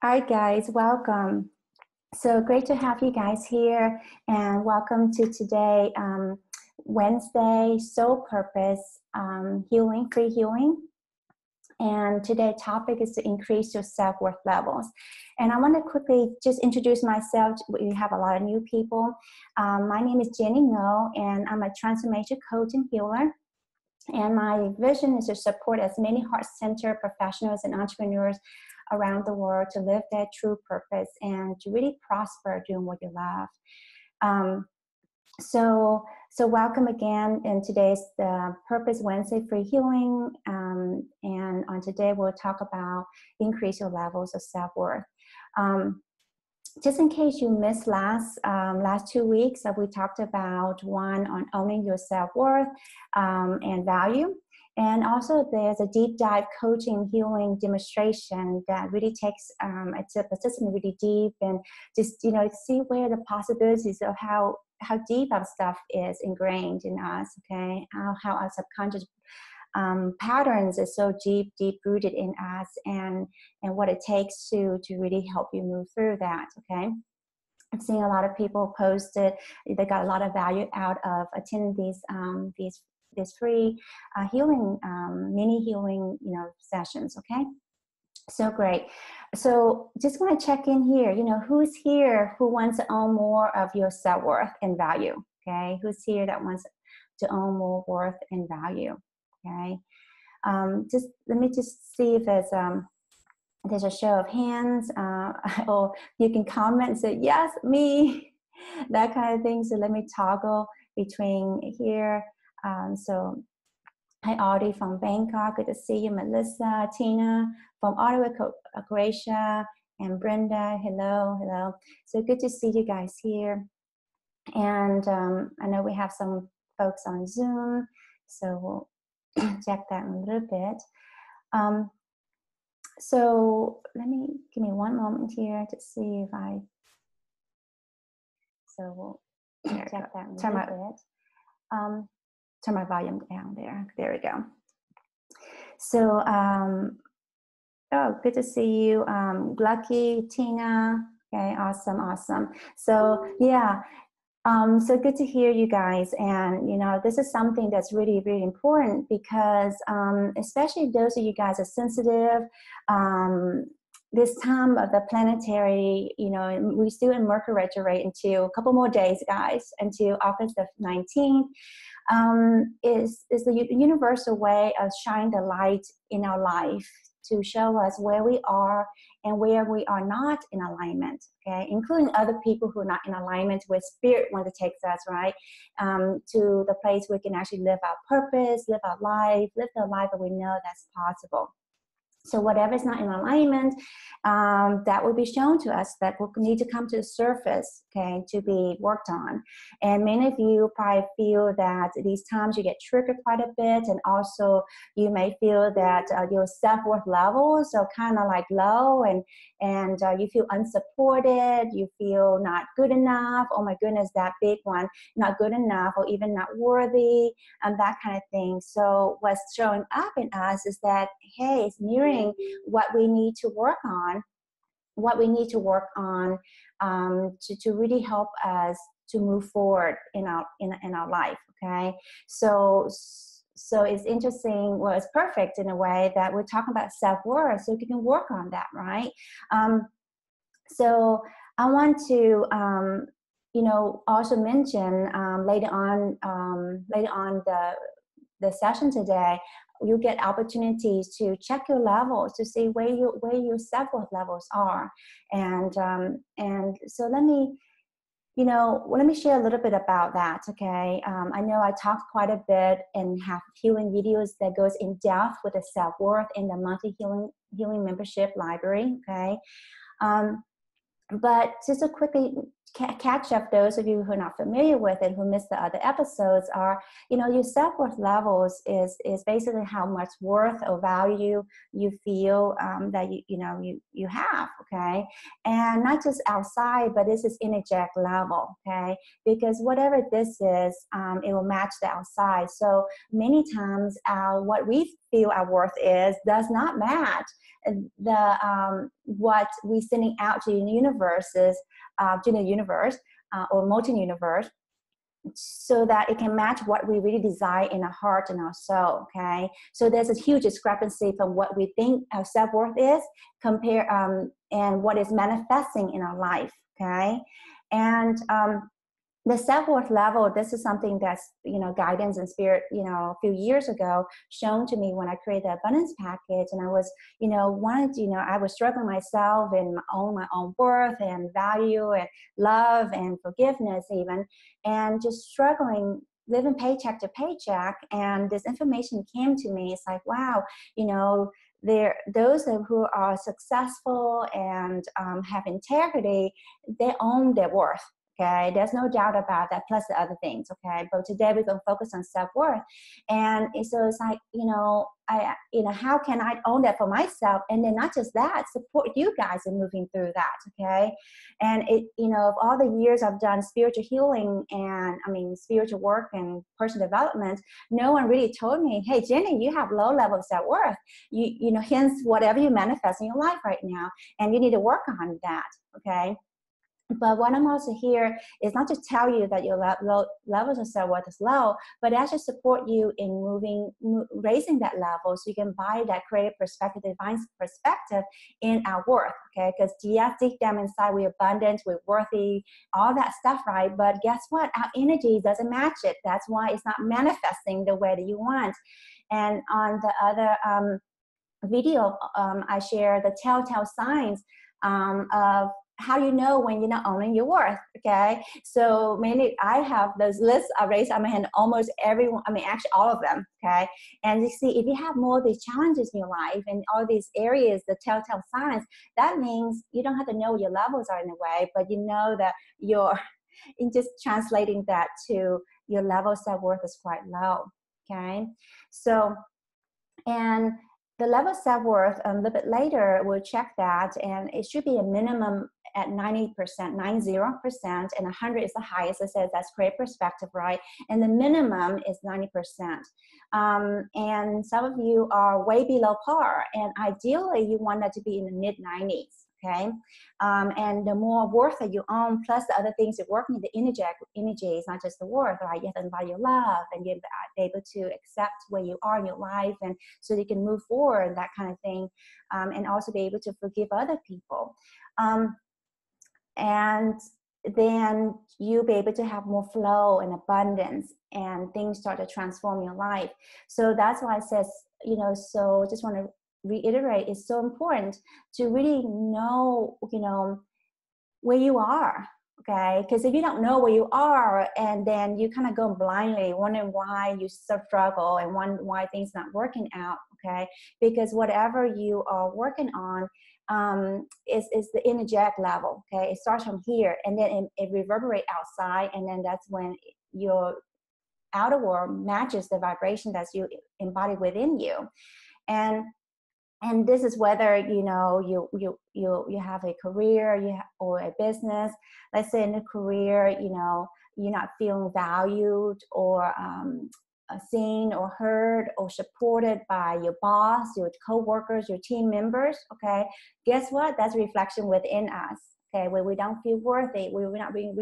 All right, guys, welcome. So great to have you guys here, and welcome to today, Wednesday, Soul Purpose, Healing, Free Healing. And today's topic is to increase your self-worth levels. And I want to quickly just introduce myself. We have a lot of new people. My name is Jenny Ngo, and I'm a transformation coach and healer. And my vision is to support as many heart-centered professionals and entrepreneurs around the world to live their true purpose and to really prosper doing what you love. So welcome again. And today's the Purpose Wednesday Free Healing. And on today, we'll talk about increase your levels of self-worth. Just in case you missed last 2 weeks, we talked about one on owning your self-worth and value. And also there's a deep dive coaching healing demonstration that really takes a participant really deep and just, see where the possibilities of how deep our stuff is ingrained in us, okay? How our subconscious patterns is so deep rooted in us, and what it takes to really help you move through that, okay? I'm seeing a lot of people posted, they got a lot of value out of attending these free healing, mini healing, sessions, okay? So great. So just want to check in here, who's here who wants to own more of your self-worth and value, okay? Who's here that wants to own more worth and value, okay? Just let me just see if there's a show of hands, or you can comment and say, yes, me, that kind of thing. So let me toggle between here. So hi, Audie from Bangkok. Good to see you. Melissa, Tina from Ottawa, Croatia, and Brenda. Hello. So good to see you guys here. And I know we have some folks on Zoom, so we'll check that in a little bit. So give me one moment here to see if so we'll check that in a little bit. Turn my volume down there. There we go. So, good to see you. Lucky, Tina. Okay, awesome. So, yeah. So good to hear you guys. And, this is something that's really, really important because especially those of you guys are sensitive, this time of the planetary, we're still in Mercury retrograde until a couple more days, guys, until August the 19th. Is the universal way of shining the light in our life to show us where we are and where we are not in alignment, okay? Including other people who are not in alignment with spirit when it takes us, right? To the place where we can actually live our purpose, live our life, live the life that we know that's possible. So whatever is not in alignment, that will be shown to us, that will need to come to the surface, okay, to be worked on. And many of you probably feel that these times you get triggered quite a bit, and also you may feel that your self-worth levels are kind of like low, and you feel unsupported, you feel not good enough, oh my goodness, that big one, not good enough, or even not worthy, and that kind of thing. So what's showing up in us is that, hey, it's mirroring what we need to work on, to really help us to move forward in our life, okay? So it's interesting, well, it's perfect in a way that we're talking about self-worth, so you can work on that, right? So I want to also mention later on the session today, you get opportunities to check your levels to see where your self-worth levels are, and so let me share a little bit about that, okay? I know I talked quite a bit and have healing videos that goes in depth with the self-worth in the monthly healing membership library, okay? But just to quickly catch up those of you who are not familiar with it, who missed the other episodes, are, your self-worth levels is basically how much worth or value you feel that you have, okay? And not just outside, but this is energetic level, okay? Because whatever this is, it will match the outside. So many times what we feel our worth is does not match what we're sending out to the universes, to the universe or multi-universe, so that it can match what we really desire in our heart and our soul. Okay, so there's a huge discrepancy from what we think our self-worth is compare and what is manifesting in our life. Okay, and the self-worth level, this is something that's, guidance and spirit, a few years ago shown to me when I created the abundance package. And I was, I was struggling myself in my own worth and value and love and forgiveness even, and just struggling, living paycheck to paycheck. And this information came to me. It's like, wow, those who are successful and have integrity, they own their worth. Okay, there's no doubt about that, plus the other things. Okay, but today we're going to focus on self-worth. And so it's like, how can I own that for myself? And then not just that, support you guys in moving through that. Okay, and of all the years I've done spiritual healing and spiritual work and personal development, no one really told me, hey, Jenny, you have low level of self-worth. Hence whatever you manifest in your life right now, and you need to work on that. Okay. But what I'm also here is not to tell you that your levels of self-worth is low, but actually support you in raising that level so you can buy that creative perspective, divine perspective in our worth, okay? Because yes, deep down inside, we're abundant, we're worthy, all that stuff, right? But guess what? Our energy doesn't match it. That's why it's not manifesting the way that you want. And on the other video, I share the telltale signs of how you know when you're not owning your worth. Okay, so I have those lists. I raised on my hand almost everyone, actually all of them. Okay, and you see, if you have more of these challenges in your life and all these areas, the telltale signs, that means you don't have to know what your levels are in a way, but you know that you're in just translating that to your level of self-worth is quite low. Okay, so and the level of self-worth, a little bit later, we'll check that, and it should be a minimum at 90%, 90%, and 100 is the highest. I said that's great perspective, right? And the minimum is 90%. And some of you are way below par, and ideally you want that to be in the mid-90s. Okay, and the more worth that you own, plus the other things you're working, the energy is not just the worth, right? You have to embody your love, and you're able to accept where you are in your life, and so you can move forward and that kind of thing, and also be able to forgive other people, and then you'll be able to have more flow and abundance, and things start to transform your life. So that's why it says, so just want to reiterate, it's so important to really know, where you are. Okay, because if you don't know where you are, and then you kind of go blindly wondering why you struggle and why things not working out. Okay, because whatever you are working on is the energetic level. Okay, it starts from here, and then it reverberates outside, and then that's when your outer world matches the vibration that you embody within you. And this is whether you have a career or a business. Let's say in a career, you're not feeling valued or seen or heard or supported by your boss, your co-workers, your team members. Okay, guess what? That's a reflection within us. Okay, where we don't feel worthy, we're not being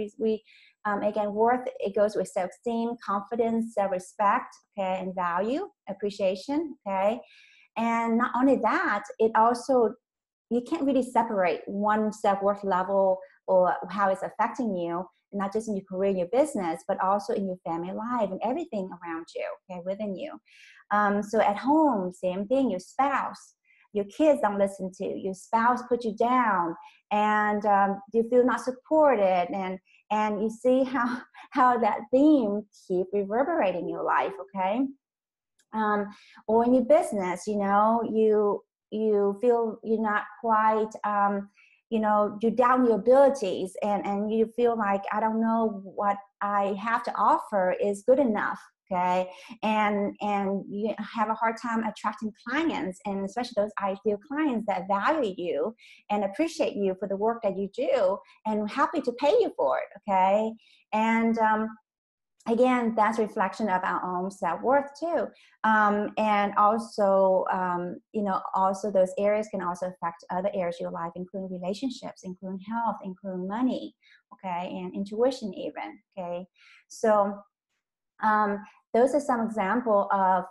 again, worth, it goes with self-esteem, confidence, self-respect, okay, and value, appreciation. Okay. And not only that, it also, you can't really separate one self-worth level or how it's affecting you, not just in your career, your business, but also in your family life and everything around you, okay, within you. So at home, same thing, your spouse, your kids don't listen to, your spouse put you down, and you feel not supported, and you see how that theme keep reverberating in your life, okay? Or in your business, you feel you're not quite, you doubt your abilities, and you feel like, I don't know what I have to offer is good enough. Okay, and you have a hard time attracting clients, and especially those ideal clients that value you and appreciate you for the work that you do and happy to pay you for it. Okay, and again, that's reflection of our own self-worth too. And also, also those areas can also affect other areas of your life, including relationships, including health, including money, okay, and intuition even, okay. So those are some example of,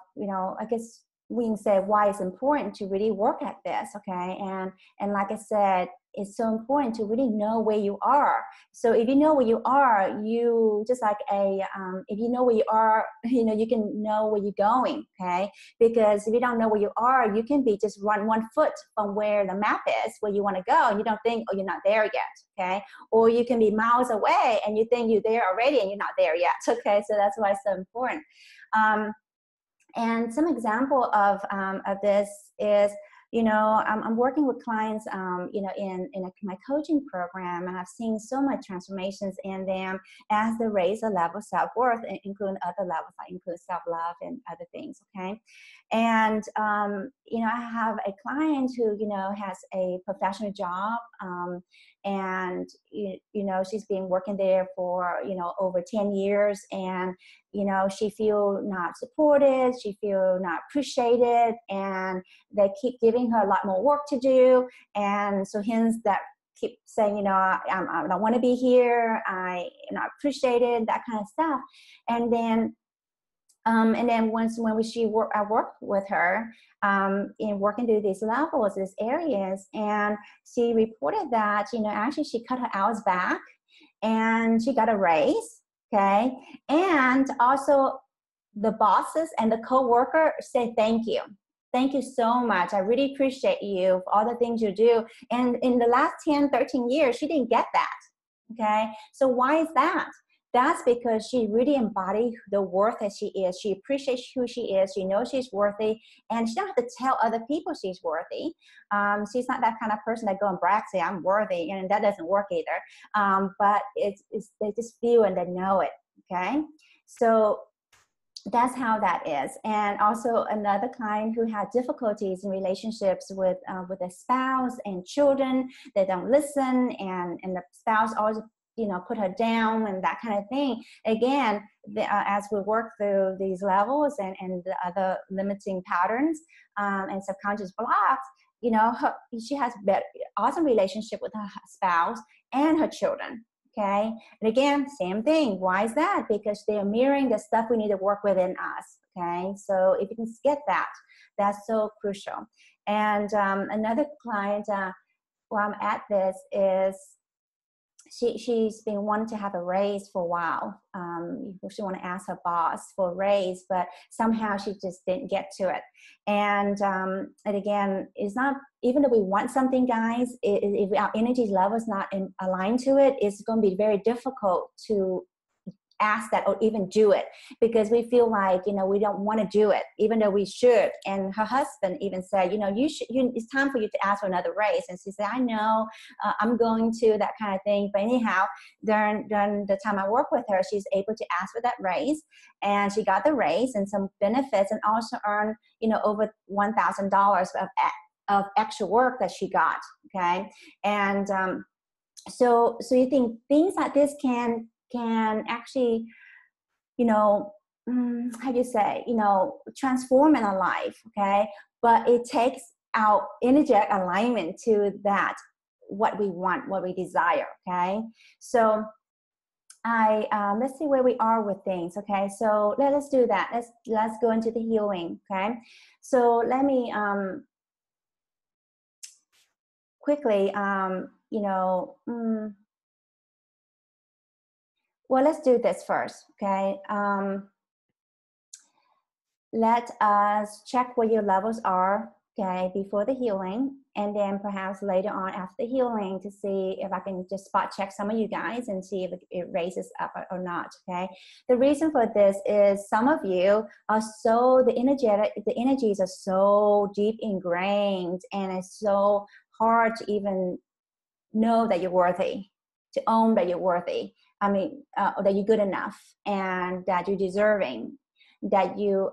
I guess we can say why it's important to really work at this, okay? And like I said, it's so important to really know where you are. So if you know where you are, you just like if you know where you are, you can know where you're going, okay? Because if you don't know where you are, you can be just run 1 foot from where the map is, where you want to go, and you don't think, oh, you're not there yet, okay? Or you can be miles away and you think you're there already and you're not there yet, okay? So that's why it's so important. And some example of this is, I'm working with clients, in my coaching program, and I've seen so much transformations in them as they raise the level of self-worth, including other levels, like include self-love and other things, okay? And, I have a client who, has a professional job, and, she's been working there for, over 10 years, and, she feel not supported, she feel not appreciated, and they keep giving her a lot more work to do. And so hence that keep saying, I don't want to be here, I'm not appreciated, that kind of stuff. And then once when I worked with her in working through these levels, these areas, and she reported that, actually she cut her hours back and she got a raise, okay? And also the bosses and the co-worker say thank you. Thank you so much. I really appreciate you for all the things you do. And in the last 10, 13 years, she didn't get that, okay? So why is that? That's because she really embodied the worth that she is. She appreciates who she is. She knows she's worthy, and she don't have to tell other people she's worthy. She's not that kind of person that go and brag, say, I'm worthy, and that doesn't work either. But they just feel and they know it, okay? So that's how that is. And also another client who had difficulties in relationships with a spouse and children. They don't listen, and the spouse always put her down and that kind of thing. Again, as we work through these levels and the other limiting patterns and subconscious blocks, she has awesome relationship with her spouse and her children. Okay, and again, same thing. Why is that? Because they are mirroring the stuff we need to work within us. Okay, so if you can get that, that's so crucial. And another client, where I'm at this is she's been wanting to have a raise for a while. She want to ask her boss for a raise, but somehow she just didn't get to it. And again, it's not, even though we want something, guys, if our energy level is not aligned to it, it's going to be very difficult to ask that or even do it, because we feel like, we don't want to do it, even though we should. And her husband even said, it's time for you to ask for another raise. And she said, I know, I'm going to, that kind of thing. But anyhow, during the time I work with her, she's able to ask for that raise, and she got the raise and some benefits, and also earned, over $1,000 of extra work that she got. Okay. And so you think things like this can actually, how do you say, transform in our life, okay? But it takes our energetic alignment to that, what we want, what we desire, okay? So let's see where we are with things, okay? So let's do that. Let's go into the healing, okay? So let me quickly, well, let's do this first, okay? Let us check what your levels are, okay, before the healing, and then perhaps later on after the healing to see if I can just spot check some of you guys and see if it raises up or not, okay? The reason for this is some of you are so, the energies are so deep ingrained, and it's so hard to even know that you're worthy, to own that you're worthy. That you're good enough, and that you're deserving, that you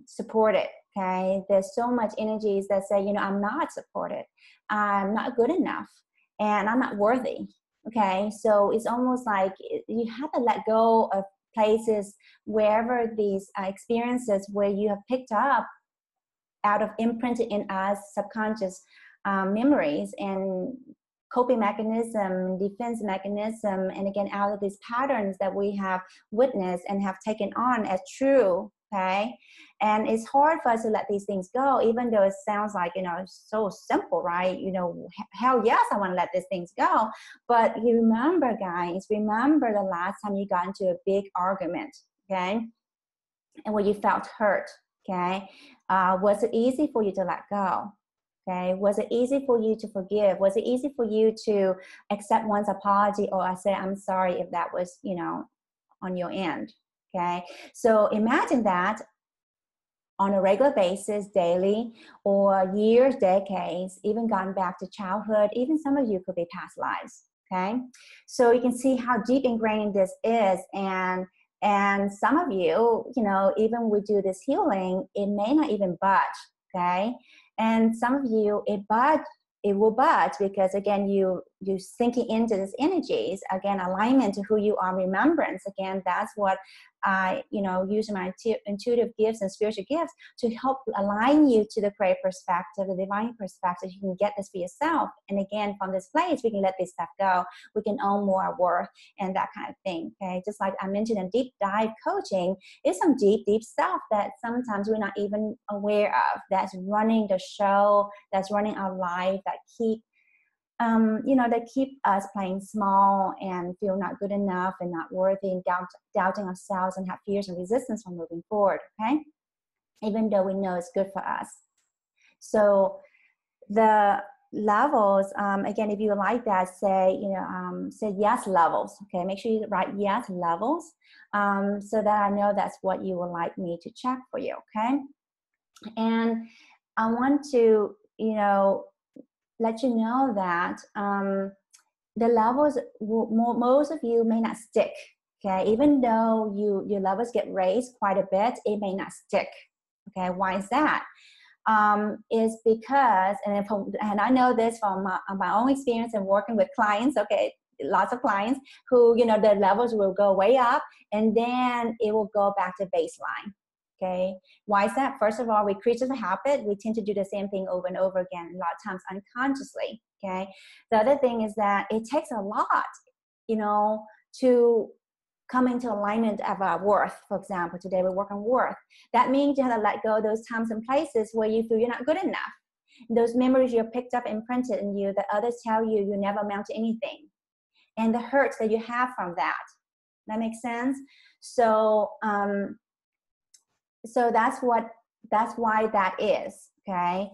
support it, okay? There's so much energies that say, I'm not supported, I'm not good enough, and I'm not worthy, okay? So it's almost like you have to let go of places, wherever these experiences where you have picked up out of imprinted in us subconscious memories and coping mechanism, defense mechanism, and again, out of these patterns that we have witnessed and have taken on as true, okay? And it's hard for us to let these things go, even though it sounds like, it's so simple, right? Hell yes, I want to let these things go. But you remember, guys, remember the last time you got into a big argument, okay? And where you felt hurt, okay? Was it easy for you to let go? Okay, was it easy for you to forgive? Was it easy for you to accept one's apology, or I say I'm sorry if that was, on your end? Okay, so imagine that on a regular basis, daily, or years, decades, even gone back to childhood, even some of you could be past lives. Okay, so you can see how deep ingrained this is, and some of you, even we do this healing, it may not even budge. Okay. And some of you, it will budge because, again, you're sinking into these energies. Again, alignment to who you are, remembrance. Again, that's what I, use my intuitive gifts and spiritual gifts to help align you to the creative perspective, the divine perspective. You can get this for yourself. And again, from this place, we can let this stuff go. We can own more our worth and that kind of thing. Okay. Just like I mentioned in deep dive coaching, it's some deep, deep stuff that sometimes we're not even aware of. That's running the show, that's running our life, that keep they keep us playing small and feel not good enough and not worthy and doubting ourselves and have fears and resistance from moving forward, okay? Even though we know it's good for us. So the levels, again, if you like that, say yes levels, okay? Make sure you write yes levels so that I know that's what you would like me to check for you, okay? And I want to, let you know that the levels, most of you may not stick, okay? Even though your levels get raised quite a bit, it may not stick, okay? Why is that? Is because, and I know this from my own experience in working with clients, okay? Lots of clients who, the levels will go way up and then it will go back to baseline. Okay, why is that? First of all, we creatures of habit. We tend to do the same thing over and over again, a lot of times unconsciously. Okay, the other thing is that it takes a lot, to come into alignment of our worth. For example, today we work on worth. That means you have to let go of those times and places where you feel you're not good enough. Those memories you're picked up, imprinted in you, that others tell you you never amount to anything, and the hurts that you have from that. That makes sense? So, so that's why that is, okay?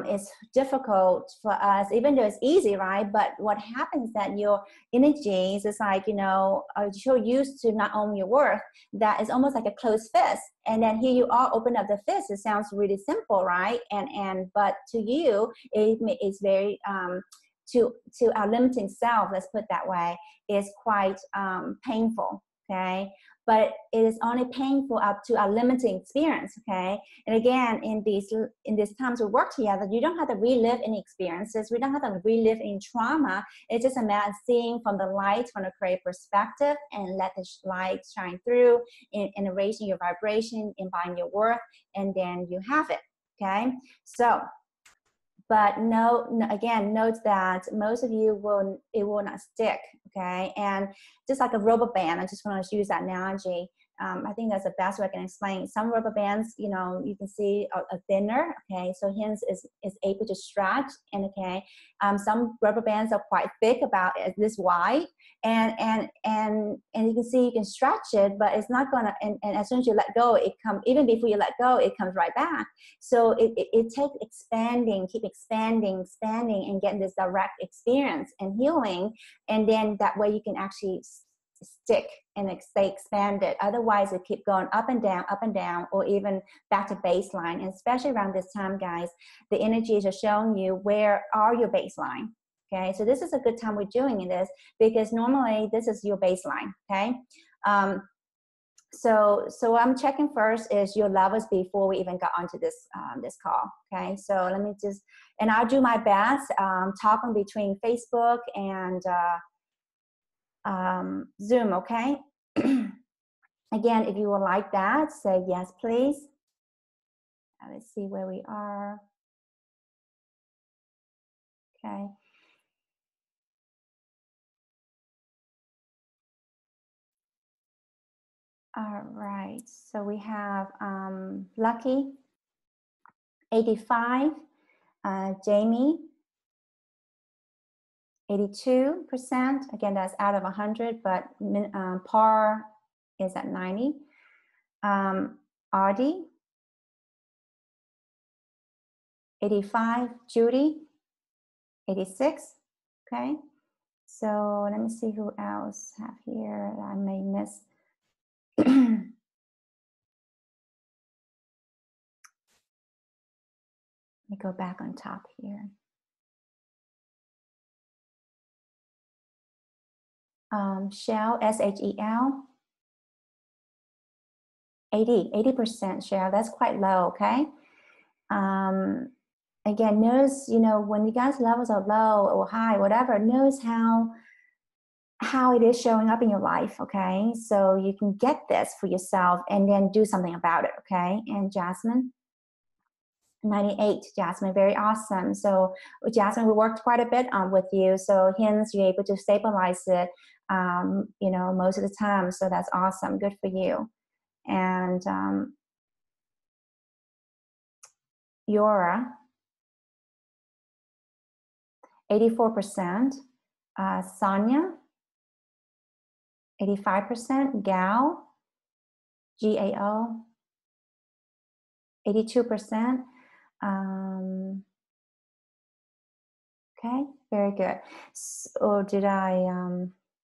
It's difficult for us, even though it's easy, right? But what happens that your energies is like, are so used to not own your worth that it's almost like a closed fist. And then here you are, open up the fist. It sounds really simple, right? But to you, it is very, to our limiting self, let's put it that way, is quite painful, okay? But it is only painful up to our limiting experience, okay? And again, in these times we work together, you don't have to relive any experiences. We don't have to relive any trauma. It's just a matter of seeing from the light, from a creative perspective, and let the light shine through and raising your vibration, embodying your worth, and then you have it, okay? So, but again, note that most of you will not stick, okay? And just like a rubber band, I just want to use that analogy. I think that's the best way I can explain. Some rubber bands, you can see are thinner, okay? So hence is able to stretch, and okay, some rubber bands are quite thick, about this wide, and you can see you can stretch it, but it's not gonna. And as soon as you let go, it comes. Even before you let go, it comes right back. So it takes expanding, keep expanding, and getting this direct experience and healing, and then that way you can actually stick and stay expanded. Otherwise, it keep going up and down, or even back to baseline. And especially around this time, guys, the energies are showing you where are your baseline. Okay, so this is a good time we're doing this, because normally this is your baseline. Okay, so I'm checking first is your levels before we even got onto this this call. Okay, so let me just, and I'll do my best talking between Facebook and Zoom, okay? Again, if you would like that, say yes, please. Let's see where we are. Okay. All right, so we have Lucky, 85, Jamie, 82%. Again, that's out of 100, but par is at 90. Artie, 85. Judy, 86. Okay, so let me see who else have here that I may miss. Let me go back on top here. Shell, S-H-E-L, 80%, Shell. That's quite low, okay? Again, notice, you know, when you guys' levels are low or high, whatever, notice how it is showing up in your life, okay? So you can get this for yourself and then do something about it, okay? And Jasmine, 98, Jasmine, very awesome. So Jasmine, we worked quite a bit with you, so hence you're able to stabilize it, you know, most of the time. So that's awesome, good for you. And Yora, 84%. Sonia, 85%. Gal, G-A-O, 82%. Okay, very good. So did I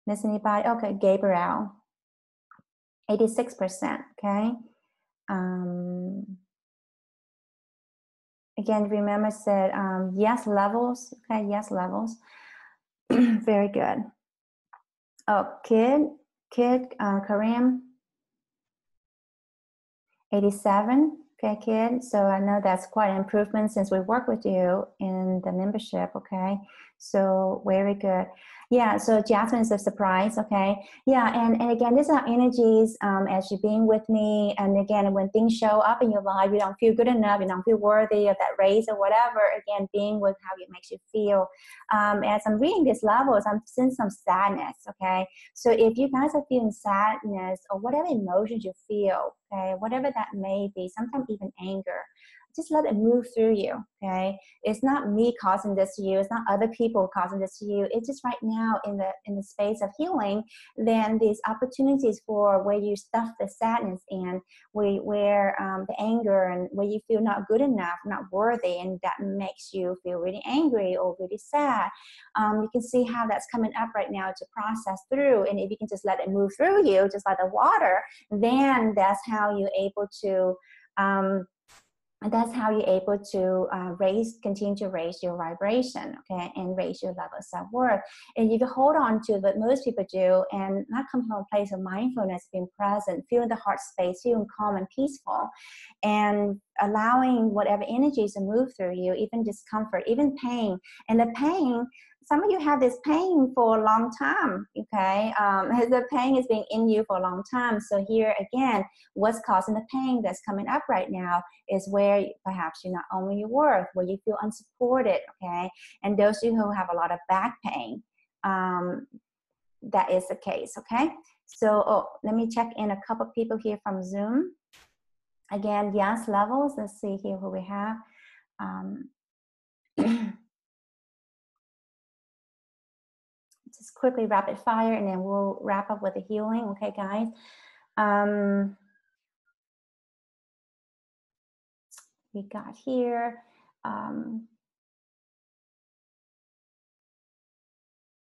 miss anybody? Okay, Gabriel, 86%. Okay. Again, remember said yes levels. Okay, yes levels. Very good. Oh, Karim, 87. Okay, kid. So I know that's quite an improvement since we worked with you in the membership. Okay, so very good. Yeah, so Jasmine is a surprise. Okay, yeah, and again, these are energies as you're being with me. And again, when things show up in your life, you don't feel good enough, you don't feel worthy of that raise or whatever. Again, being with how it makes you feel. As I'm reading these levels, I'm seeing some sadness. Okay, so if you guys are feeling sadness or whatever emotions you feel, okay, whatever that may be, sometimes even anger, just let it move through you, okay? It's not me causing this to you. It's not other people causing this to you. It's just right now in the space of healing, then these opportunities for where you stuff the sadness in, where the anger and where you feel not good enough, not worthy, and that makes you feel really angry or really sad. You can see how that's coming up right now to process through. And if you can just let it move through you, just like the water, then that's how you're able to continue to raise your vibration, okay, and raise your level of self-worth. And if you hold on to what most people do and not come from a place of mindfulness, being present, feeling the heart space, feeling calm and peaceful, and allowing whatever energies to move through you, even discomfort, even pain. And the pain, some of you have this pain for a long time, okay? The pain has been in you for a long time. So here again, what's causing the pain that's coming up right now is where perhaps you're not owning your worth, where you feel unsupported, okay? And those of you who have a lot of back pain, that is the case, okay? So let me check in a couple people here from Zoom. Again, yes levels. Let's see here who we have. Just quickly rapid fire, and then we'll wrap up with the healing. Okay, guys. We got here.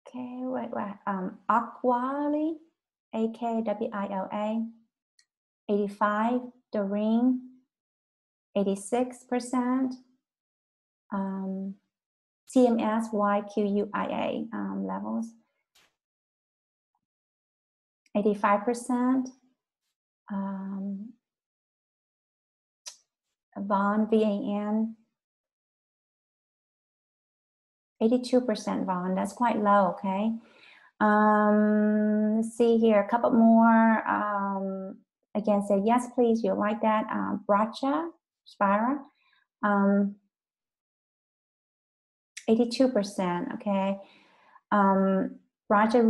Okay, wait. Aquali, A-K-W-I-L-A, 85. Doreen, 86%. TMS, YQUIA levels, 85%. Vaughn, V-A-N, 82%, Vaughn. That's quite low, okay? Let's see here, a couple more. Again, say yes, please. You like that. Bracha, Spira. 82%. Okay. Bracha,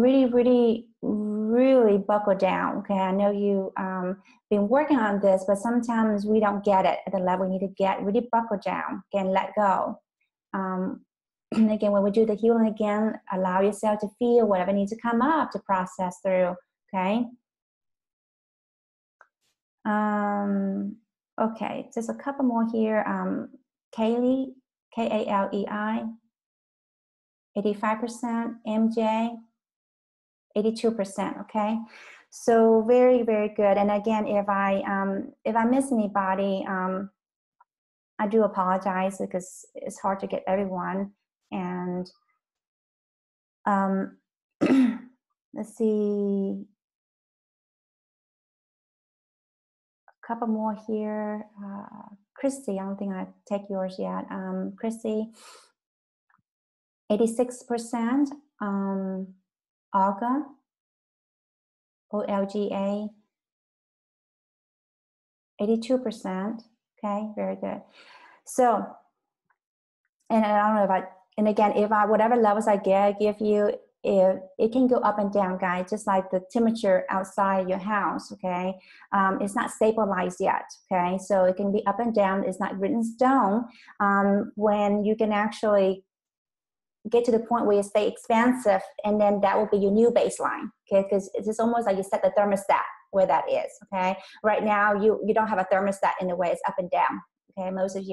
really buckle down. Okay. I know you been working on this, but sometimes we don't get it at the level we need to get. Really buckle down. Again, let go. And again, when we do the healing again, allow yourself to feel whatever needs to come up to process through. Okay. Okay, just a couple more here. Kaylee, K-A-L-E-I, 85%. MJ, 82%. Okay, so very good. And again, if I miss anybody, I do apologize because it's hard to get everyone. And let's see. Couple more here. Christy, I don't think I take yours yet. Christy, 86%. Olga, O-L-G-A, 82%. Okay, very good. So, and I don't know if and again, if whatever levels I give you, if it can go up and down, guys, just like the temperature outside your house. Okay, it's not stabilized yet. Okay, so it can be up and down. It's not written in stone. When you can actually get to the point where you stay expansive, and then that will be your new baseline. Okay, because it's almost like you set the thermostat where that is. Okay, right now you don't have a thermostat in the way it's up and down. Okay, most of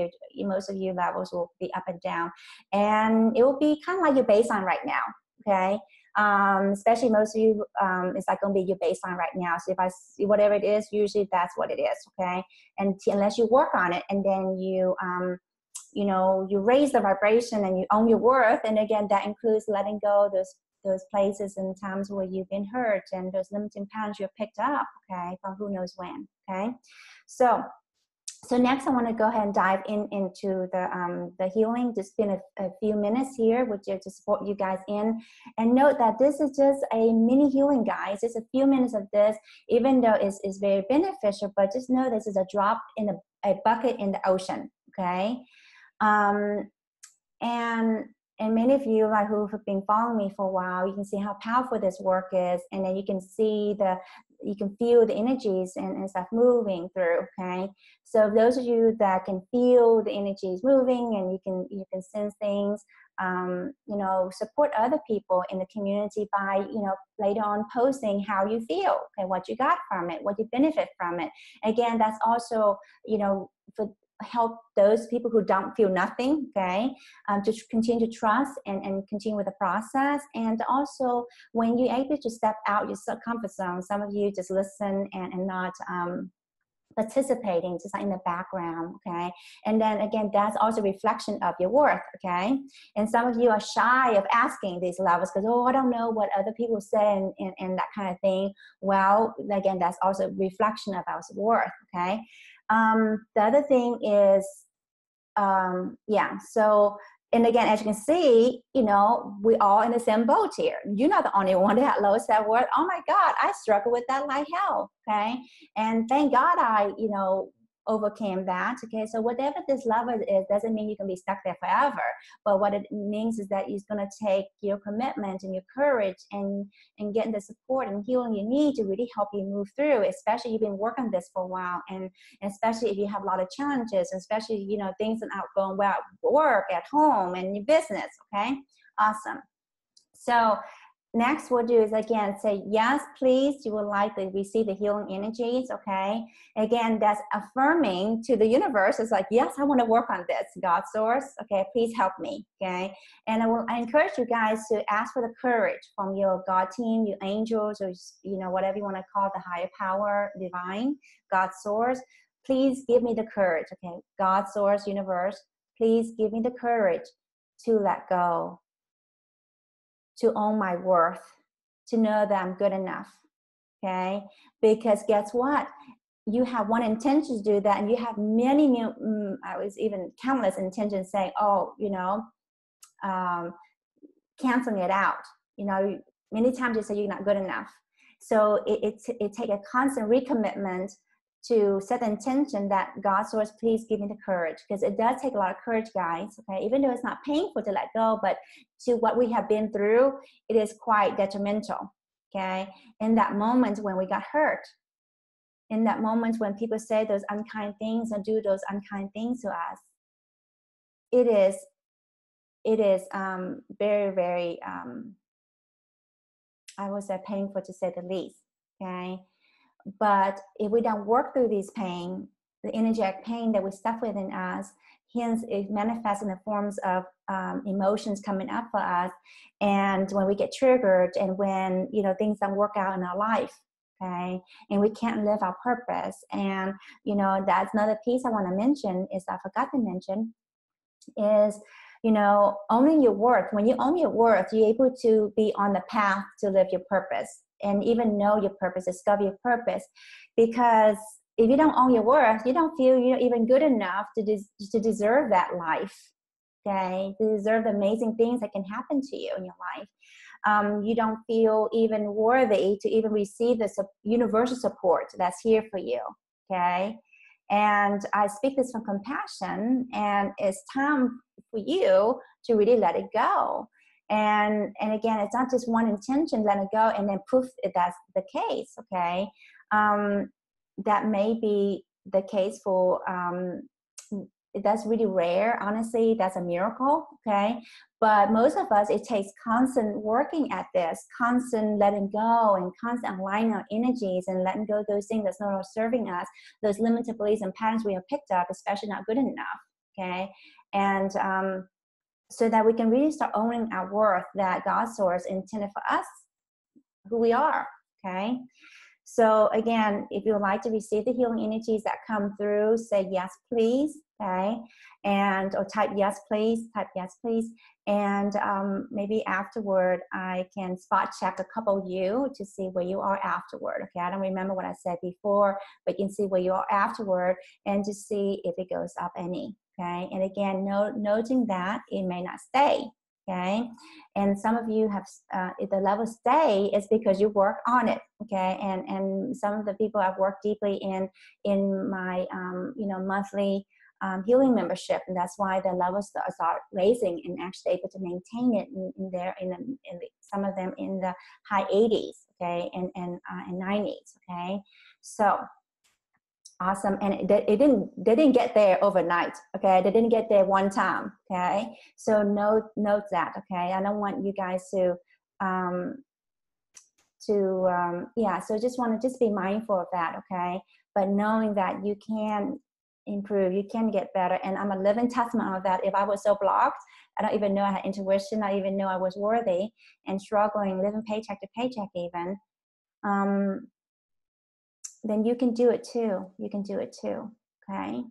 your levels will be up and down, and it will be kind of like your baseline right now. Okay, especially most of you, it's like going to be your baseline right now. So if I see whatever it is, usually that's what it is. Okay, and unless you work on it, and then you you raise the vibration and you own your worth, and again that includes letting go those places and times where you've been hurt and those limiting patterns you've picked up. Okay, from who knows when. Okay, so next, I want to go ahead and dive into the healing. Just spend a few minutes here with you to support you guys in. And note that this is just a mini healing, guys. Just a few minutes of this, even though it's very beneficial, but just know this is a drop in a bucket in the ocean, okay? And many of you who have been following me for a while, you can see how powerful this work is, and then you can feel the energies and stuff moving through. Okay, so those of you that can feel the energies moving and you can sense things, support other people in the community by later on posting how you feel. Okay, what you got from it, what you benefit from it. Again, that's also for help those people who don't feel nothing, okay, to continue to trust and continue with the process. And also, when you're able to step out your comfort zone, some of you just listen and not participating, just like in the background, okay? And then again, that's also a reflection of your worth, okay? And some of you are shy of asking these levels because, I don't know what other people say and that kind of thing. Well, again, that's also a reflection of our worth, okay? The other thing is, so, and again, as you can see, we all in the same boat here. You're not the only one that had low self-worth. Oh my God, I struggle with that like hell, okay? And thank God I, overcame that, okay? So whatever this level is, doesn't mean you can be stuck there forever. But what it means is that it's gonna take your commitment and your courage and getting the support and healing you need to really help you move through, especially you've been working this for a while, and especially if you have a lot of challenges, especially, things are not going well at work, at home, and your business, okay? Awesome. So next we'll do is again say yes please, you would like to receive the healing energies, okay? Again, that's affirming to the universe. It's like, yes, I want to work on this, God source, okay, please help me, okay? And I encourage you guys to ask for the courage from your God team, your angels, or whatever you want to call the higher power, divine, God source. Please give me the courage, okay? God source, universe, please give me the courage to let go, to own my worth, to know that I'm good enough, okay? Because guess what? You have one intention to do that, and you have many, I was even countless intentions saying, canceling it out. Many times you say you're not good enough. So it takes a constant recommitment to set the intention that God, source, please give me the courage, because it does take a lot of courage, guys. Okay, even though it's not painful to let go, but to what we have been through, it is quite detrimental. Okay, in that moment when we got hurt, in that moment when people say those unkind things and do those unkind things to us, it is very, very, I would say, painful to say the least. Okay, but if we don't work through this pain, the energetic pain that we stuff within us, hence it manifests in the forms of emotions coming up for us, and when we get triggered, and when things don't work out in our life, okay, and we can't live our purpose. And that's another piece I want to mention, is I forgot to mention, is owning your worth. When you own your worth, you're able to be on the path to live your purpose, and even know your purpose, discover your purpose. Because if you don't own your worth, you don't feel you're even good enough to deserve that life, okay, to deserve the amazing things that can happen to you in your life. You don't feel even worthy to even receive the universal support that's here for you, okay. And I speak this from compassion, and it's time for you to really let it go. And again, it's not just one intention, let it go, and then poof, that's the case, okay? That may be the case for, that's really rare, honestly, that's a miracle, okay? But most of us, it takes constant working at this, constant letting go, and constant aligning our energies and letting go of those things that's no longer serving us, those limited beliefs and patterns we have picked up, especially not good enough, okay? And so that we can really start owning our worth that God source intended for us, who we are, okay? So again, if you would like to receive the healing energies that come through, say yes, please, okay? Or type yes, please, And maybe afterward, I can spot check a couple of you to see where you are afterward, okay? I don't remember what I said before, but you can see where you are afterward and to see if it goes up any, okay? And again, noting that it may not stay, okay? And some of you have, if the level stay, is because you work on it, okay? And some of the people I've worked deeply in my, monthly healing membership, and that's why the levels start raising and actually able to maintain it in some of them in the high 80s, okay, and 90s, okay? So awesome. And they didn't get there overnight, okay? They didn't get there one time, okay? So note that, okay? I don't want you guys to so just want to be mindful of that, okay? But knowing that you can improve, you can get better, and I'm a living testament of that. If I was so blocked, I don't even know I had intuition, I didn't even know I was worthy, and struggling, living paycheck to paycheck even, then you can do it too. You can do it too, okay?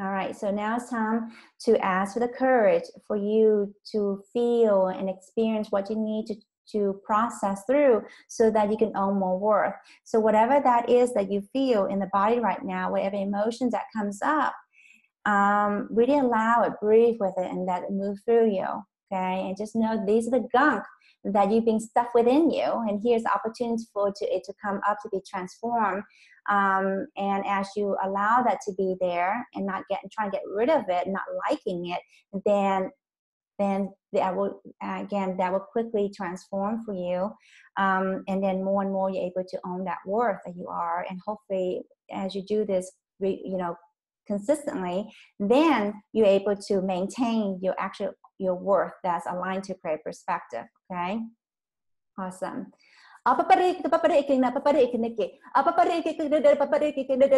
All right, so now it's time to ask for the courage for you to feel and experience what you need to process through so that you can own more worth. So whatever that is that you feel in the body right now, whatever emotions that comes up, really allow it, breathe with it, and let it move through you, okay? And just know these are the gunk that you've been stuck within you, and here's the opportunity for it to come up, to be transformed. And as you allow that to be there and not try to get rid of it, not liking it, then that will quickly transform for you. And then more and more you're able to own that worth that you are. And hopefully as you do this, consistently, then you're able to maintain your worth that's aligned to create perspective, okay? Awesome. Apa pare kita papare ikina papare ikine ke apa pare ikina de papare ikina de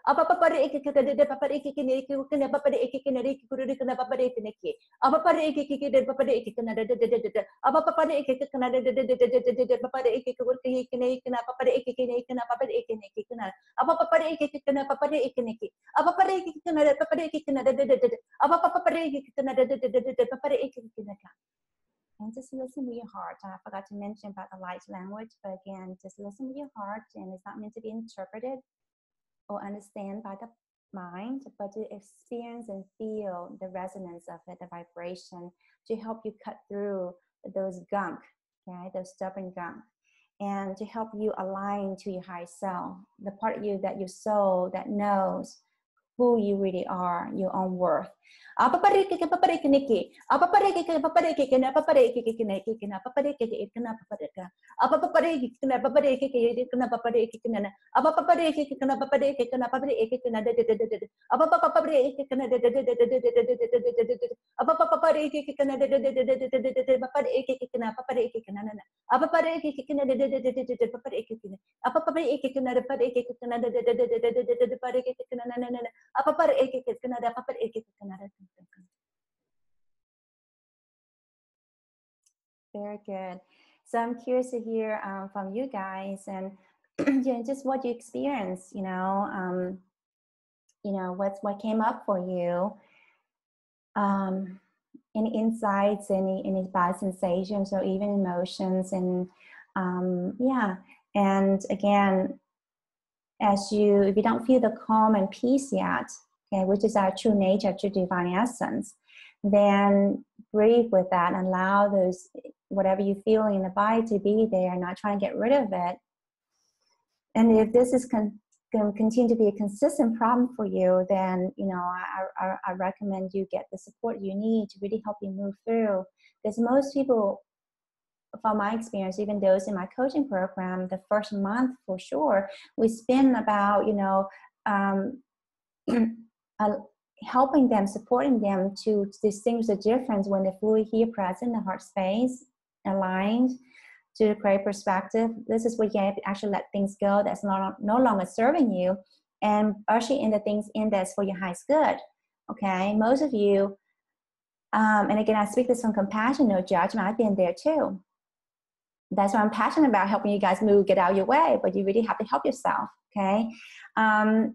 apa papare ikina de papare ikine ikina papare ikina de ikina papare ikine ke apa pare ikina de papare ikina de apa papare ikina de papare ikina papare ikina papare ikina apa papare ikina papare ikine ke apa pare ikina de papare ikina de apa papare ikina de papare ikina. And just listen with your heart. I forgot to mention about the light language, but again, just listen with your heart, and it's not meant to be interpreted or understand by the mind, but to experience and feel the resonance of it, the vibration, to help you cut through those gunk, okay, those stubborn gunk. and to help you align to your higher self, the part of you, that your soul that knows who you really are, your own worth. Very good. So I'm curious to hear from you guys, and just what you experienced. What came up for you. Any insights, any bad sensations, or even emotions, and yeah. And again, if you don't feel the calm and peace yet, okay, which is our true nature, true divine essence, then breathe with that and allow those, whatever you feel in the body, to be there, not trying to get rid of it. And if this is going to continue to be a consistent problem for you, then I recommend you get the support you need to really help you move through. Because most people, from my experience, even those in my coaching program, the first month for sure, we spend about helping them, supporting them to distinguish the difference when the fluid here present, the heart space aligned to the correct perspective. This is where you have to actually let things go that's no longer serving you, and usher in the things in that's for your highest good. Okay, most of you, and again, I speak this from compassion, no judgment. I've been there too. That's why I'm passionate about helping you guys move, get out of your way, but you really have to help yourself, okay?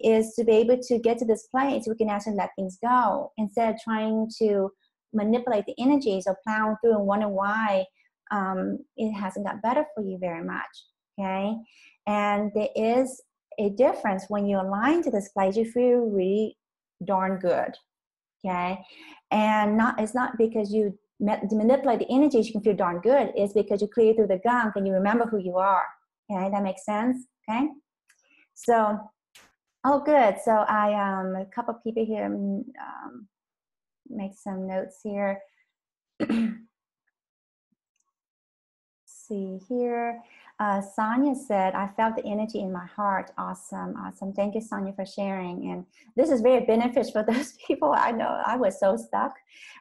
Is to be able to get to this place we can actually let things go instead of trying to manipulate the energies or plow through and wonder why it hasn't got better for you very much, okay? And there is a difference when you align to this place, you feel really darn good, okay? And it's not because you manipulate the energies you can feel darn good. It's because you clear through the gunk and you remember who you are. Okay, that makes sense. Okay, so good. So a couple of people here make some notes here. See here. Sonia said, I felt the energy in my heart. Awesome. Thank you, Sonia, for sharing. And this is very beneficial for those people. I know I was so stuck.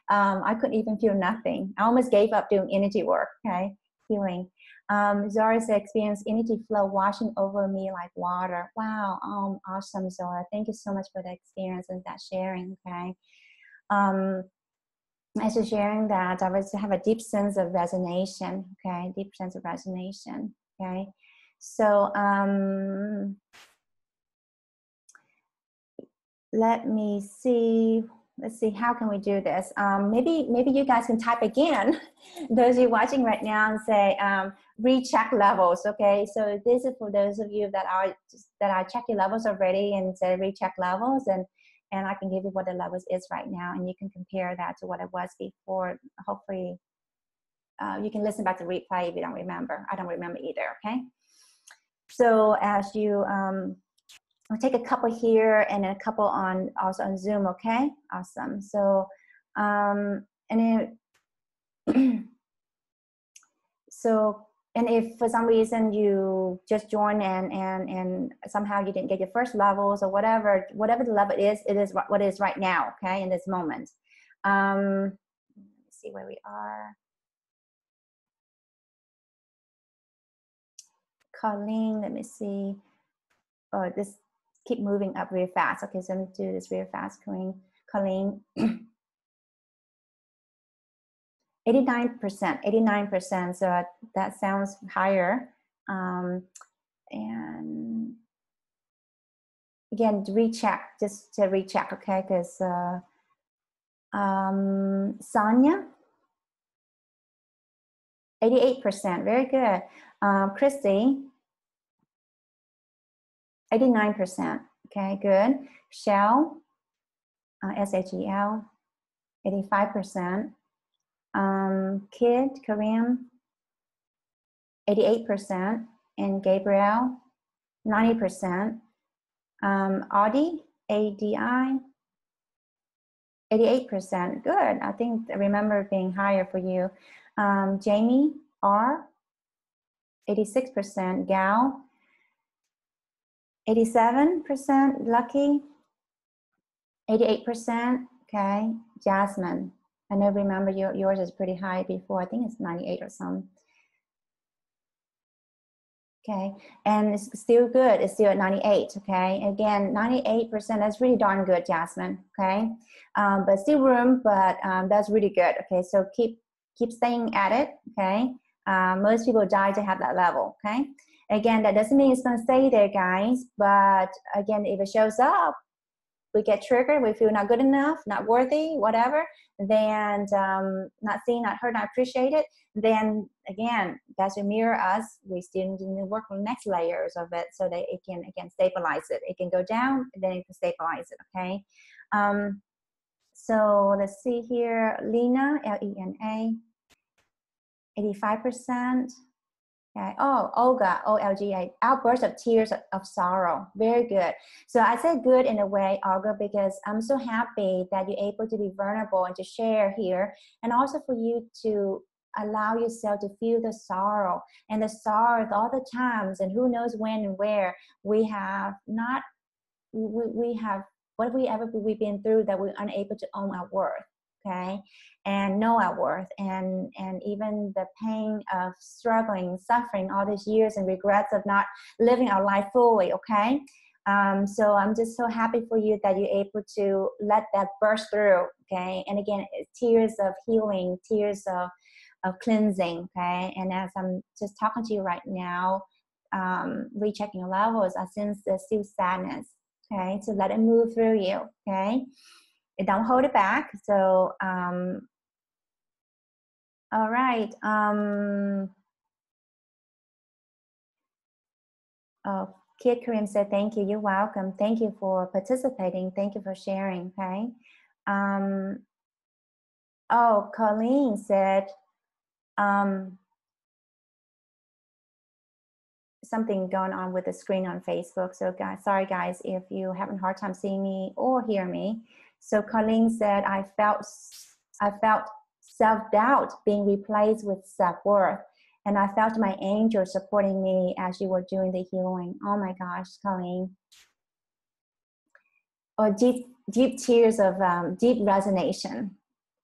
I couldn't even feel nothing. I almost gave up doing energy work, okay, healing. Zara said, experienced energy flow washing over me like water. Wow, awesome, Zara. Thank you so much for the experience and that sharing, okay. As you're sharing that, I was have a deep sense of resonance, okay, deep sense of resonance, okay. So let's see, how can we do this? Maybe you guys can type again, those of you watching right now, and say recheck levels, okay. So this is for those of you that are checking levels already, and say recheck levels, and I can give you what the levels is right now, and you can compare that to what it was before. Hopefully, you can listen back to replay if you don't remember. I don't remember either, okay? So as you, I'll take a couple here and then a couple also on Zoom, okay? Awesome. So, and then, and if for some reason you just joined and somehow you didn't get your first levels or whatever the level is, it is what it is right now, okay, in this moment. Let me see where we are. Colleen, let me see. Oh, this keep moving up really fast. Okay, so I'm gonna do this really fast, Colleen. 89%, so that sounds higher. And again, recheck, just to recheck, okay, because Sonia, 88%, very good. Christy, 89%, okay, good. Shell, S-H-E-L, 85%. Kid, Kareem, 88%, and Gabriel, 90%. Audi, ADI, 88%. Good. I think I remember being higher for you. Jamie, R, 86%. Gal, 87%. Lucky, 88%. Okay. Jasmine, I know, remember yours is pretty high before. I think it's 98 or something. Okay, and it's still good. It's still at 98. Okay, again, 98%. That's really darn good, Jasmine. Okay, but still room, but that's really good. Okay, so keep staying at it. Okay, most people die to have that level. Okay, again, that doesn't mean it's going to stay there, guys. But again, if it shows up, we get triggered, we feel not good enough, not worthy, whatever, then not seen, not heard, not appreciated, then again, that's a mirror us. We still need to work on the next layers of it so that it can, again, stabilize it. It can go down, and then it can stabilize it, okay? So let's see here, Lena, Lena, 85%. Okay. Oh, Olga, OLGA, outburst of tears of sorrow. Very good. So I said good in a way, Olga, because I'm so happy that you're able to be vulnerable and to share here, and also for you to allow yourself to feel the sorrow and the sorrow all the times, and who knows when and where we have not, we have, what we've been through that we're unable to own our worth. Okay, and know our worth, and even the pain of struggling, suffering all these years, and regrets of not living our life fully. Okay, so I'm just so happy for you that you're able to let that burst through. Okay, and again, tears of healing, tears of cleansing. Okay, and as I'm just talking to you right now, rechecking your levels, I sense there's still sadness. Okay, so let it move through you. Okay. Don't hold it back. So, all right. Oh, Kid Kareem said, thank you. You're welcome. Thank you for participating. Thank you for sharing. Okay. Oh, Colleen said, something going on with the screen on Facebook. So guys, sorry guys, if you having a hard time seeing me or hear me. So Colleen said, I felt self-doubt being replaced with self-worth. And I felt my angel supporting me as you were doing the healing. Oh my gosh, Colleen. Or deep tears of deep resonation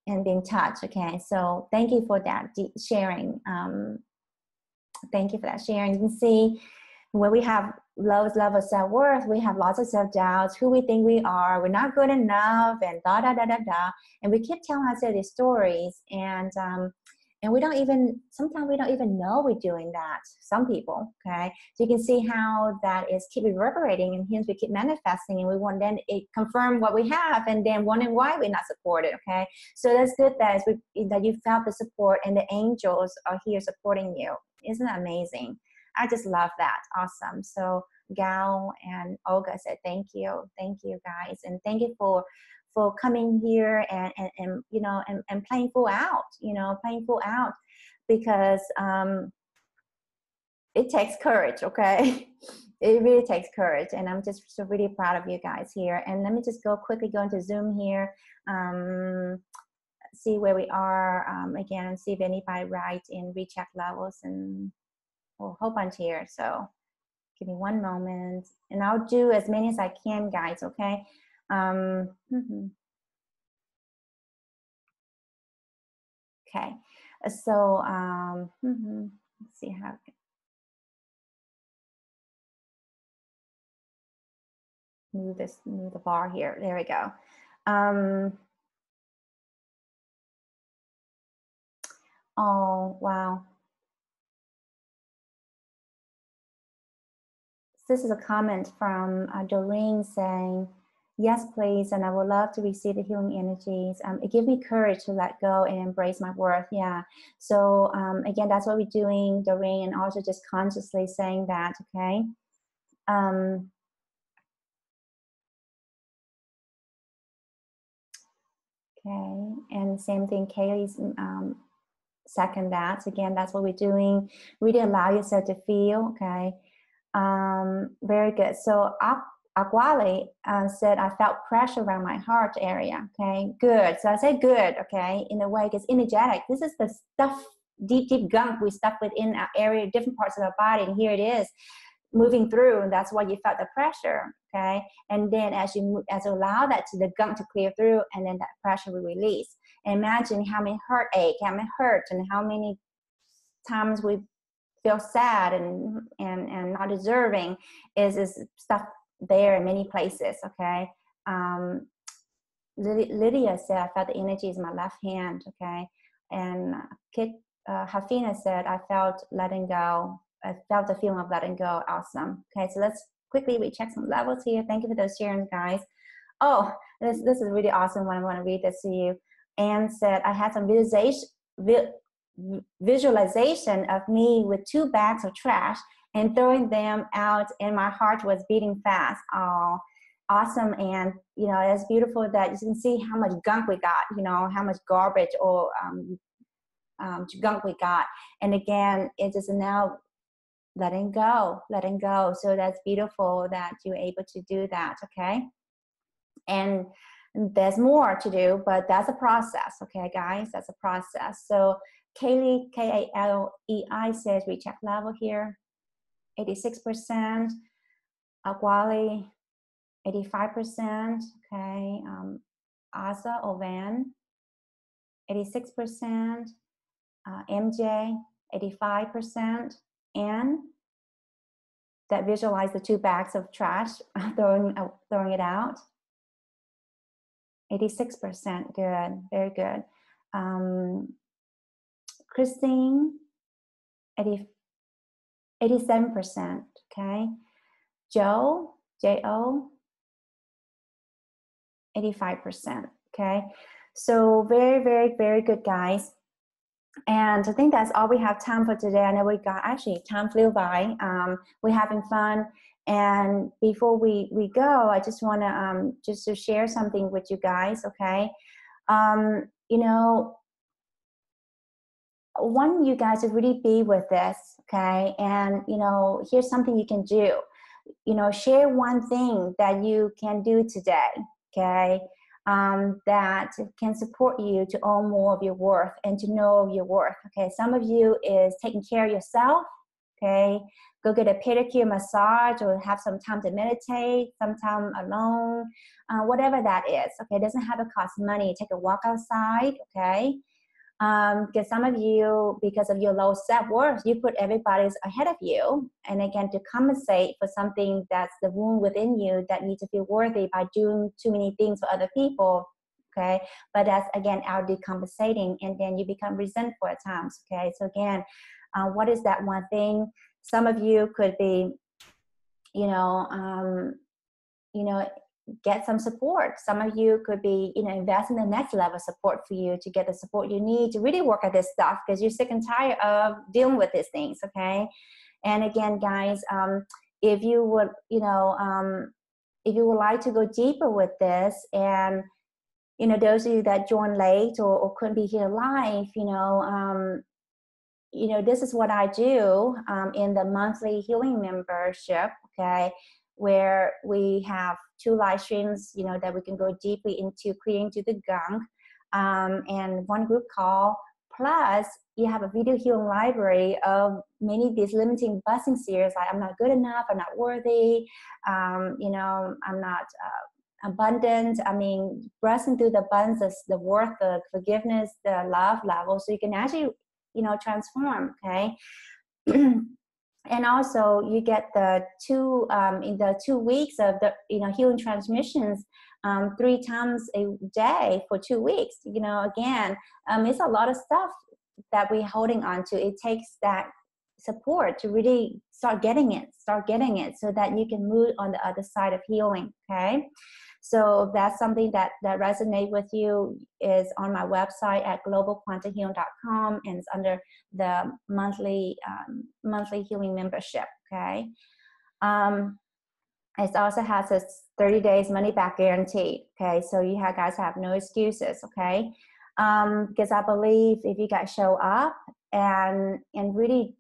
and being touched. Okay, so thank you for that deep sharing. Thank you for that sharing. You can see when we have low level of self-worth, we have lots of self-doubts, who we think we are, we're not good enough, and da. And we keep telling ourselves these stories, and we don't even, sometimes we don't even know we're doing that, some people, okay? So you can see how that is keep reverberating, and hence we keep manifesting, and we want then it confirm what we have, and then wondering why we're not supported, okay? So that's good that, that you felt the support, and the angels are here supporting you. Isn't that amazing? I just love that. Awesome. So Gal and Olga said, thank you guys. And thank you for coming here and you know, and playing full out, you know, playing full out, because it takes courage. Okay. It really takes courage. And I'm just so really proud of you guys here. And let me just quickly go into Zoom here. See where we are again, see if anybody writes in recheck levels, and a whole bunch here. So give me one moment, and I'll do as many as I can, guys. Okay. Okay. So let's see how. Move the bar here. There we go. Oh wow. This is a comment from Doreen saying, yes, please, and I would love to receive the healing energies. It gives me courage to let go and embrace my worth. Yeah. So again, that's what we're doing, Doreen, and also just consciously saying that, okay? Okay, and same thing, Kaylee's second that. So again, that's what we're doing. Really allow yourself to feel, okay? Very good. So Aguali said, I felt pressure around my heart area, okay? Good. So I said good, okay, in a way, because energetic. This is the stuff, deep gunk we stuff within our area, different parts of our body, and here it is moving through, and that's why you felt the pressure, okay? And then as you allow that to the gunk to clear through, and then that pressure will release. And imagine how many heartache, how many hurt, and how many times we feel sad and not deserving is stuff there in many places, okay? Lydia said, I felt the energy is my left hand, okay? And Hafina said, I felt letting go. I felt the feeling of letting go. Awesome. Okay, so let's quickly recheck some levels here. Thank you for those sharing, guys. Oh, this is really awesome when I want to read this to you. Anne said, I had some visualization of me with 2 bags of trash and throwing them out, and my heart was beating fast. Oh, awesome. And you know, it's beautiful that you can see how much gunk we got, you know, how much garbage or gunk we got. And again, it is now letting go. So that's beautiful that you're able to do that, okay? And there's more to do, but that's a process, okay, guys? That's a process. So Kaylee, K-A-L-E-I says, recheck level here, 86%. Aguali, 85%, okay? Asa Ovan, 86%. MJ, 85%. And that visualize the 2 bags of trash, throwing it out. 86%, good, very good. Christine, 87%, okay. Joe, J-O, 85%, okay. So very, very, very good, guys. And I think that's all we have time for today. I know we got, actually, time flew by. We're having fun. And before we go, I just want to just to share something with you guys, okay? You know, I want you guys to really be with this, okay? And, you know, here's something you can do. You know, share one thing that you can do today, okay? That can support you to own more of your worth and to know your worth, okay? Some of you is taking care of yourself, okay? Go get a pedicure, massage, or have some time to meditate, some time alone, whatever that is, okay? It doesn't have to cost money. Take a walk outside, okay? Because some of you, because of your low self-worth, you put everybody's ahead of you. And again, to compensate for something that's the wound within you that needs to feel worthy by doing too many things for other people, okay? But that's, again, out decompensating, and then you become resentful at times, okay? So again, what is that one thing? Some of you could be, you know, get some support. Some of you could be, you know, invest in the next level of support for you to get the support you need to really work at this stuff, because you're sick and tired of dealing with these things, okay? And again, guys, if you would, you know, if you would like to go deeper with this, and, you know, those of you that joined late or couldn't be here live, you know, this is what I do in the monthly healing membership, okay, where we have 2 live streams, you know, that we can go deeply into creating to the gunk, and 1 group call, plus you have a video healing library of many of these limiting busting series, like I'm not good enough, I'm not worthy, you know, I'm not abundant. I mean, busting through the abundance is the worth, the forgiveness, the love level, so you can actually, you know, transform, okay? And also you get the 2 in the 2 weeks of the, you know, healing transmissions 3 times a day for 2 weeks. You know, again, it's a lot of stuff that we're holding on to. It takes that support to really start getting it so that you can move on the other side of healing, okay? So if that's something that resonates with you, is on my website at globalquantumhealing.com, and it's under the monthly healing membership, okay? It also has a 30 days money back guarantee, okay? So you guys have no excuses, okay? because I believe if you guys show up and really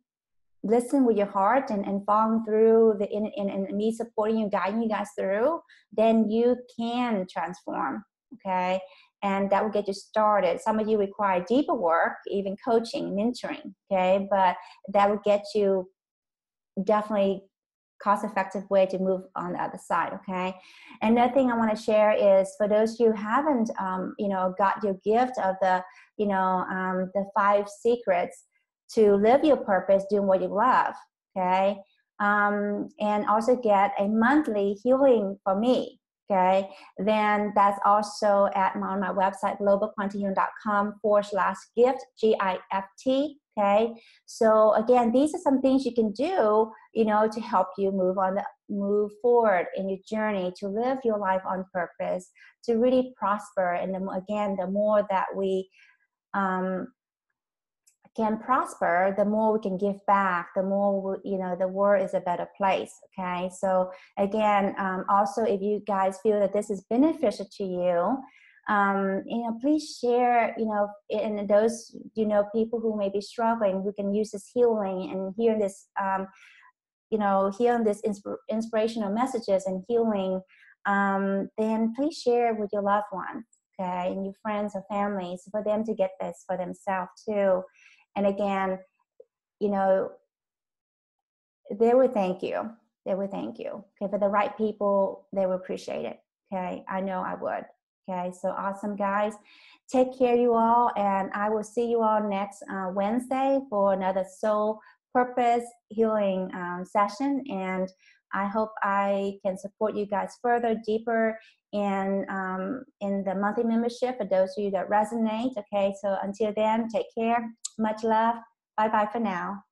listen with your heart and follow through and me supporting you, guiding you guys through, then you can transform, okay? And that will get you started. Some of you require deeper work, even coaching, mentoring, okay? But that will get you definitely cost-effective way to move on the other side, okay? Another thing I want to share is for those who haven't, got your gift of the 5 secrets to live your purpose, doing what you love, okay? And also get a monthly healing for me, okay? Then that's also on my website, globalquantumhealing.com/gift, GIFT, okay? So again, these are some things you can do, to help you move forward in your journey to live your life on purpose, to really prosper. And the more that we can prosper, the more we can give back, the more the world is a better place, okay? So again, also if you guys feel that this is beneficial to you, please share, and those, people who may be struggling, who can use this healing and hear this, hearing this inspirational messages and healing, then please share with your loved ones, okay, and your friends or families, for them to get this for themselves too. And again, they will thank you. They will thank you. Okay, for the right people, they will appreciate it. Okay, I know I would. Okay, so awesome, guys. Take care, you all, and I will see you all next Wednesday for another soul purpose healing session. And I hope I can support you guys further, deeper in the monthly membership for those of you that resonate. Okay, so until then, take care. Much love. Bye-bye for now.